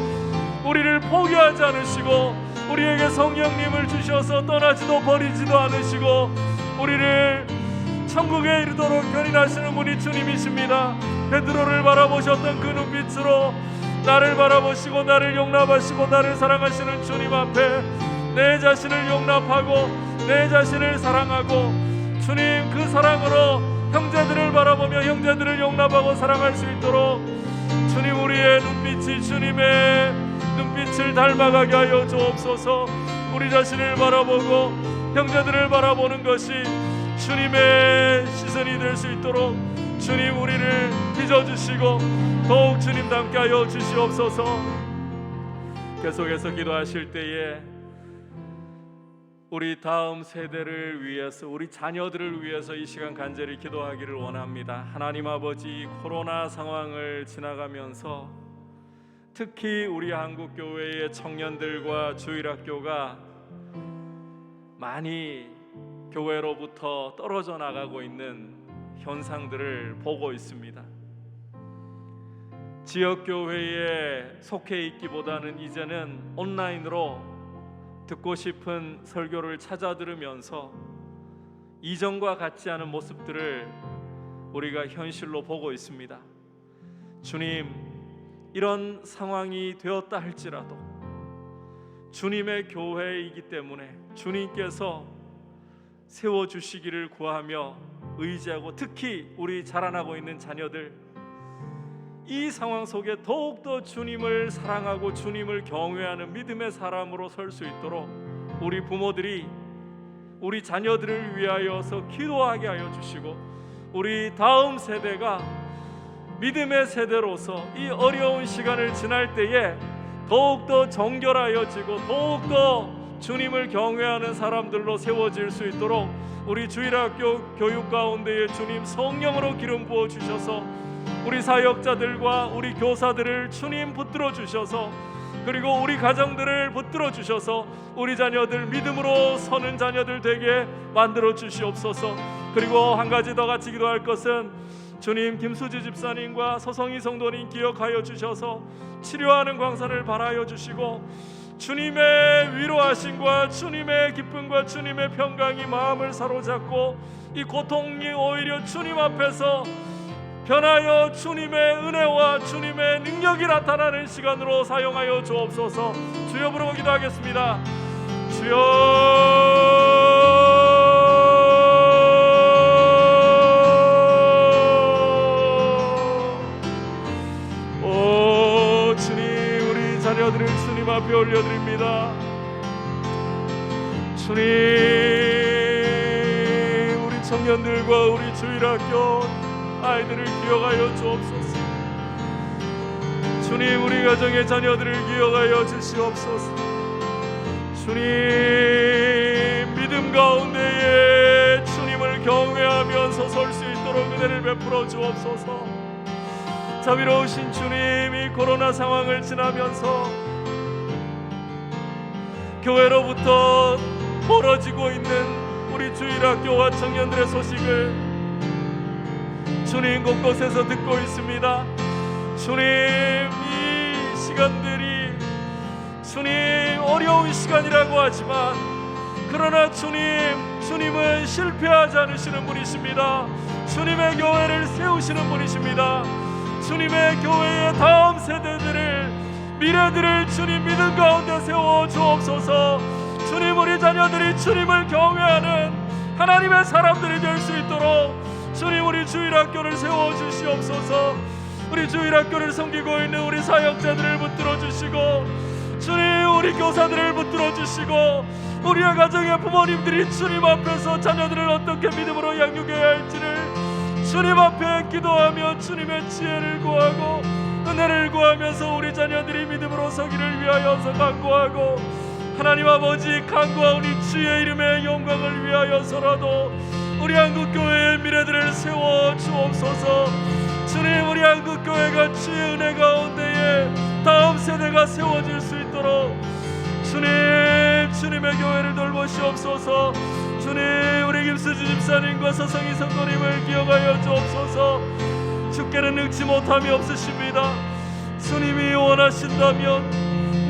우리를 포기하지 않으시고 우리에게 성령님을 주셔서 떠나지도 버리지도 않으시고 우리를 천국에 이르도록 견인하시는 분이 주님이십니다. 베드로를 바라보셨던 그 눈빛으로 나를 바라보시고 나를 용납하시고 나를 사랑하시는 주님 앞에 내 자신을 용납하고 내 자신을 사랑하고 주님 그 사랑으로 형제들을 바라보며 형제들을 용납하고 사랑할 수 있도록 주님 우리의 눈빛이 주님의 눈빛을 닮아가게 하여 주옵소서. 우리 자신을 바라보고 형제들을 바라보는 것이 주님의 시선이 될 수 있도록 주님 우리를 빚어주시고 더욱 주님 닮게 하여 주시옵소서. 계속해서 기도하실 때에 우리 다음 세대를 위해서 우리 자녀들을 위해서 이 시간 간절히 기도하기를 원합니다. 하나님 아버지, 코로나 상황을 지나가면서 특히 우리 한국교회의 청년들과 주일학교가 많이 교회로부터 떨어져 나가고 있는 현상들을 보고 있습니다. 지역교회에 속해 있기보다는 이제는 온라인으로 듣고 싶은 설교를 찾아 들으면서 이전과 같지 않은 모습들을 우리가 현실로 보고 있습니다. 주님, 이런 상황이 되었다 할지라도 주님의 교회이기 때문에 주님께서 세워주시기를 구하며 의지하고 특히 우리 자라나고 있는 자녀들 이 상황 속에 더욱더 주님을 사랑하고 주님을 경외하는 믿음의 사람으로 설 수 있도록 우리 부모들이 우리 자녀들을 위하여서 기도하게 하여 주시고 우리 다음 세대가 믿음의 세대로서 이 어려운 시간을 지날 때에 더욱더 정결하여지고 더욱더 주님을 경외하는 사람들로 세워질 수 있도록 우리 주일학교 교육 가운데에 주님 성령으로 기름 부어 주셔서 우리 사역자들과 우리 교사들을 주님 붙들어 주셔서 그리고 우리 가정들을 붙들어 주셔서 우리 자녀들 믿음으로 서는 자녀들 되게 만들어 주시옵소서. 그리고 한 가지 더 같이 기도할 것은 주님 김수지 집사님과 서성희 성도님 기억하여 주셔서 치료하는 광산을 바라여 주시고 주님의 위로하심과 주님의 기쁨과 주님의 평강이 마음을 사로잡고 이 고통이 오히려 주님 앞에서 변하여 주님의 은혜와 주님의 능력이 나타나는 시간으로 사용하여 주옵소서. 주여 부르고 기도하겠습니다. 주여 오 주님 우리 자녀들을 주님 앞에 올려드립니다. 주님 우리 청년들과 우리 주일학교 아이들을 기억하여 주옵소서. 주님 우리 가정의 자녀들을 기억하여 주시옵소서. 주님 믿음 가운데에 주님을 경외하면서 설 수 있도록 은혜를 베풀어 주옵소서. 자비로우신 주님이 코로나 상황을 지나면서 교회로부터 멀어지고 있는 우리 주일학교와 청년들의 소식을 주님 곳곳에서 듣고 있습니다. 주님 이 시간들이 주님 어려운 시간이라고 하지만 그러나 주님은 실패하지 않으시는 분이십니다. 주님의 교회를 세우시는 분이십니다. 주님의 교회의 다음 세대들을 미래들을 주님 믿음 가운데 세워 주옵소서. 주님 우리 자녀들이 주님을 경외하는 하나님의 사람들이 될 수 있도록 주님 우리 주일학교를 세워주시옵소서. 우리 주일학교를 섬기고 있는 우리 사역자들을 붙들어 주시고 주님, 우리 교사들을 붙들어 주시고 우리의 가정의 부모님들이 주님 앞에서 자녀들을 어떻게 믿음으로 양육해야 할지를 주님 앞에 기도하며 주님의 지혜를 구하고 은혜를 구하면서 우리 자녀들이 믿음으로 서기를 위하여서 간구하고, 하나님 아버지, 간구하오니 주의 이름의 영광을 위하여서라도 우리 한국교회의 미래들을 세워 주옵소서. 주님, 우리 한국교회가 주의 은혜 가운데에 다음 세대가 세워질 수 있도록 주님, 주님의 교회를 돌보시옵소서. 주님, 우리 김수지 집사님과 서성희 성도님을 기억하여 주옵소서. 주께는 늙지 못함이 없으십니다. 주님이 원하신다면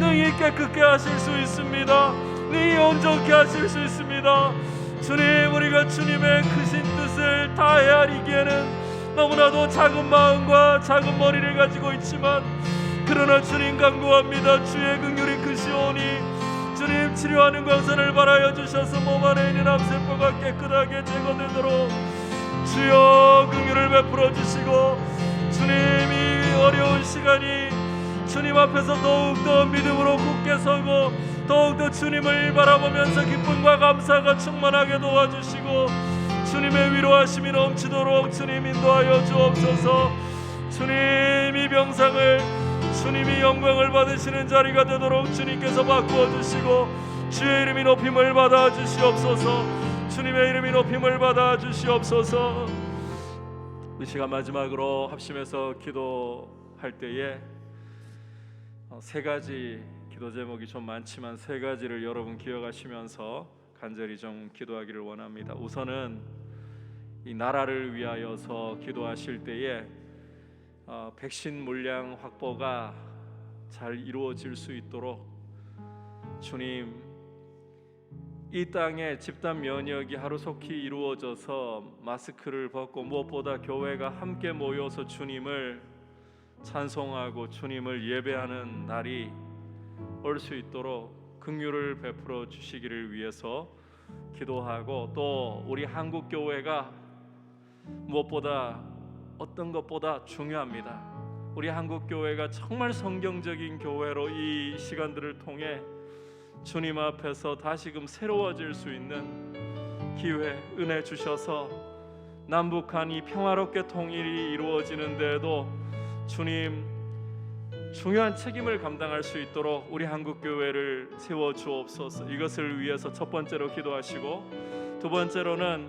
능히 깨끗게 하실 수 있습니다. 능히 온전케 하실 수 있습니다. 주님, 우리가 주님의 크신 뜻을 다 헤아리기에는 너무나도 작은 마음과 작은 머리를 가지고 있지만, 그러나 주님 간구합니다. 주의 긍휼이 크시오니 주님, 치료하는 광선을 발하여 주셔서 몸 안에 있는 암세포가 깨끗하게 제거되도록 주여 긍휼을 베풀어 주시고, 주님이 어려운 시간이 주님 앞에서 더욱더 믿음으로 굳게 서고 더욱더 주님을 바라보면서 기쁨과 감사가 충만하게 도와주시고 주님의 위로하심이 넘치도록 주님 인도하여 주옵소서. 주님이 병상을, 주님이 영광을 받으시는 자리가 되도록 주님께서 바꾸어 주시고 주의 이름이 높임을 받아 주시옵소서. 주님의 이름이 높임을 받아 주시옵소서. 이 시간 마지막으로 합심해서 기도할 때에 세 가지 기도 제목이 좀 많지만 세 가지를 여러분 기억하시면서 간절히 좀 기도하기를 원합니다. 우선은 이 나라를 위하여서 기도하실 때에 백신 물량 확보가 잘 이루어질 수 있도록 주님, 이 땅에 집단 면역이 하루속히 이루어져서 마스크를 벗고 무엇보다 교회가 함께 모여서 주님을 찬송하고 주님을 예배하는 날이 올 수 있도록 긍휼을 베풀어 주시기를 위해서 기도하고, 또 우리 한국 교회가 무엇보다 어떤 것보다 중요합니다. 우리 한국 교회가 정말 성경적인 교회로 이 시간들을 통해 주님 앞에서 다시금 새로워질 수 있는 기회, 은혜 주셔서 남북한 이 평화롭게 통일이 이루어지는 데에도 주님 중요한 책임을 감당할 수 있도록 우리 한국교회를 세워 주옵소서. 이것을 위해서 첫 번째로 기도하시고, 두 번째로는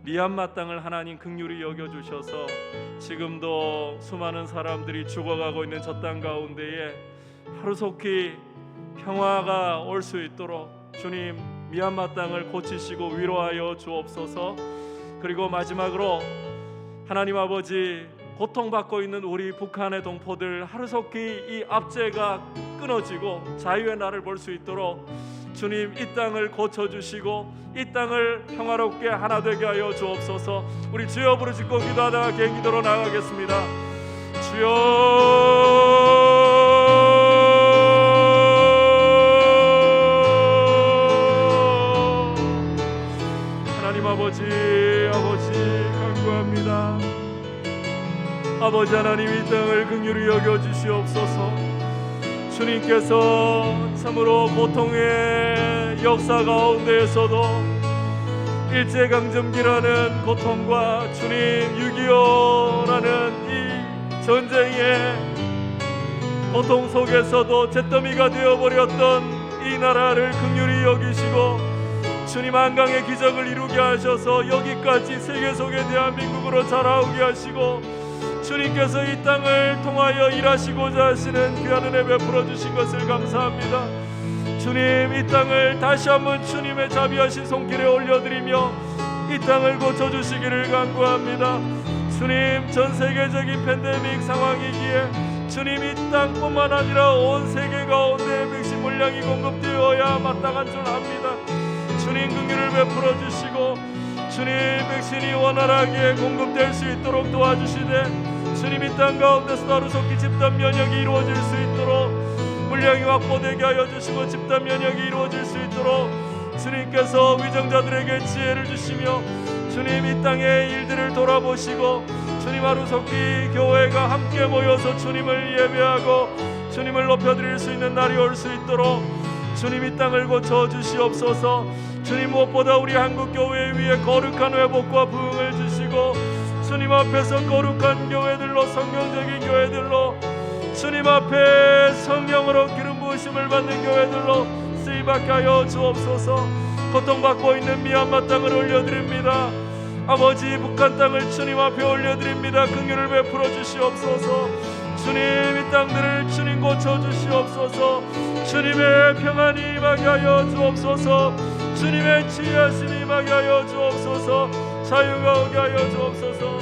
미얀마 땅을 하나님 긍휼히 여겨주셔서 지금도 수많은 사람들이 죽어가고 있는 저 땅 가운데에 하루속히 평화가 올 수 있도록 주님, 미얀마 땅을 고치시고 위로하여 주옵소서. 그리고 마지막으로 하나님 아버지, 고통받고 있는 우리 북한의 동포들 하루속히 이 압제가 끊어지고 자유의 날을 볼 수 있도록 주님, 이 땅을 고쳐주시고 이 땅을 평화롭게 하나 되게 하여 주옵소서. 우리 주여 부르짖고 기도하다가 개인 기도로 나가겠습니다. 주여, 하나님 아버지 간구합니다. 아버지 하나님, 이 땅을 긍휼히 여겨주시옵소서. 주님께서 참으로 고통의 역사 가운데에서도 일제강점기라는 고통과 주님 6.25라는 이 전쟁의 고통 속에서도 잿더미가 되어버렸던 이 나라를 긍휼히 여기시고 주님 한강의 기적을 이루게 하셔서 여기까지 세계 속의 대한민국으로 자라오게 하시고 주님께서 이 땅을 통하여 일하시고자 하시는 귀한 은혜 베풀어 주신 것을 감사합니다. 주님, 이 땅을 다시 한번 주님의 자비하신 손길에 올려드리며 이 땅을 고쳐주시기를 간구합니다. 주님, 전 세계적인 팬데믹 상황이기에 주님, 이 땅뿐만 아니라 온 세계 가운데 백신 물량이 공급되어야 마땅한 줄 압니다. 주님, 긍휼을 베풀어 주시고 주님, 백신이 원활하게 공급될 수 있도록 도와주시되 주님, 이 땅 가운데서 하루속히 집단 면역이 이루어질 수 있도록 물량이 확보되게 하여 주시고 집단 면역이 이루어질 수 있도록 주님께서 위정자들에게 지혜를 주시며 주님, 이 땅의 일들을 돌아보시고 주님, 하루속히 교회가 함께 모여서 주님을 예배하고 주님을 높여드릴 수 있는 날이 올 수 있도록 주님 이 땅을 고쳐 주시옵소서. 주님 무엇보다 우리 한국교회 위에 거룩한 회복과 부흥을 주시고 주님 앞에서 거룩한 교회들로 성경적인 교회들로 주님 앞에 성령으로 기름 부으심을 받는 교회들로 쓰임받게 하여 주옵소서. 고통받고 있는 미얀마 땅을 올려드립니다. 아버지 북한 땅을 주님 앞에 올려드립니다. 긍휼을 베풀어 주시옵소서. 주님 이 땅들을 주님 고쳐주시옵소서. 주님의 평안이 임하게 하여 주옵소서. 주님의 치유하심이 임하게 하여 주옵소서. 자유가 오게 하여 주옵소서.